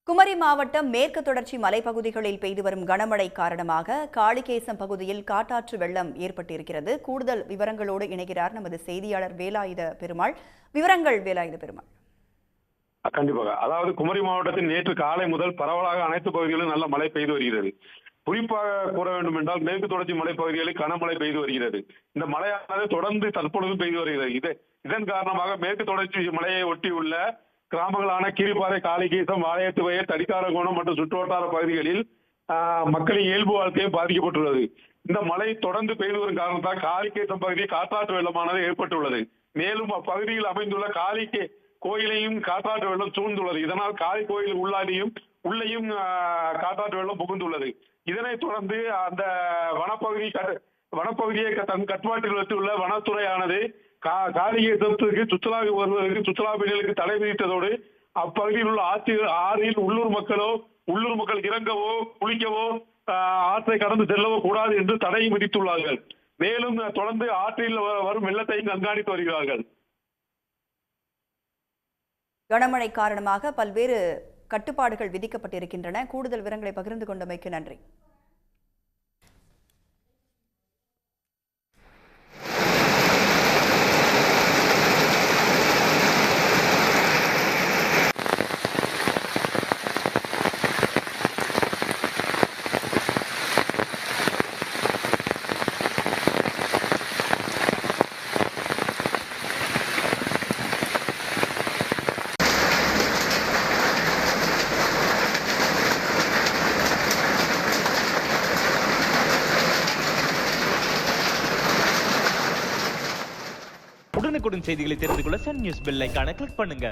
குமரி மாவட்டம் மேற்கு தொடர்ச்சி மலைப்பகுதிகளில் பெய்து வரும் கனமழை காரணமாக காளிகேசம் பகுதியில் காட்டாற்று வெள்ளம் ஏற்பட்டிருக்கிறது. கூடுதல் விவரங்களோடு இணைகிறார் நமது செய்தியாளர் வேலாயுத பெருமாள். விவரங்கள் வேலாயுத பெருமாள். கண்டிப்பாக. அதாவது குமரி மாவட்டத்தில் நேற்று காலை முதல் பரவலாக அனைத்து பகுதிகளிலும் நல்ல மழை பெய்து வருகிறது. குறிப்பாக கூற வேண்டும் என்றால் மேற்கு தொடர்ச்சி மலைப்பகுதிகளில் கனமழை பெய்து வருகிறது. இந்த மழையானது தொடர்ந்து தற்பொழுது பெய்து வருகிறது. இதன் காரணமாக மேற்கு தொடர்ச்சி மலையை ஒட்டியுள்ள கிராமங்களான கீரிப்பாறை, காளிகேசம், வாழையத்துவயல், தடிக்காரகோணம் மற்றும் சுற்றுவட்டார பகுதிகளில் மக்களின் இயல்பு வாழ்க்கையும் பாதிக்கப்பட்டுள்ளது. இந்த மழை தொடர்ந்து பெய்து வரும் காரணத்தால் காளிகேசம் பகுதியில் காற்றாற்று வெள்ளமானது ஏற்பட்டுள்ளது. மேலும் அப்பகுதியில் அமைந்துள்ள கோயிலையும் காற்றாற்று வெள்ளம் சூழ்ந்துள்ளது. இதனால் காளி கோயில் உள்ளேயும் காற்றாற்று வெள்ளம் புகுந்துள்ளது. இதனைத் தொடர்ந்து அந்த வனப்பகுதியை தன் கட்டுப்பாட்டில் வைத்துள்ள வனத்துறையானது காளிகேசத்துக்கு சுற்றுலா பயணிகளுக்கு தடை விதித்ததோடு அப்பகுதியில் உள்ள ஆறில் உள்ளூர் மக்கள் இறங்கவோ குளிக்கவோ ஆற்றை கடந்து செல்லவோ கூடாது என்று தடையும் விதித்துள்ளார்கள். மேலும் தொடர்ந்து ஆற்றில் வரும் வெள்ளத்தையும் கண்காணித்து வருகிறார்கள். கனமழை காரணமாக பல்வேறு கட்டுப்பாடுகள் விதிக்கப்பட்டிருக்கின்றன. கூடுதல் விவரங்களை பகிர்ந்து கொண்டமைக்கு நன்றி. உடனுக்குடன் செய்திகளை தெரிந்து கொள்ள சன் நியூஸ் பெல் ஐகானை கிளிக் பண்ணுங்க.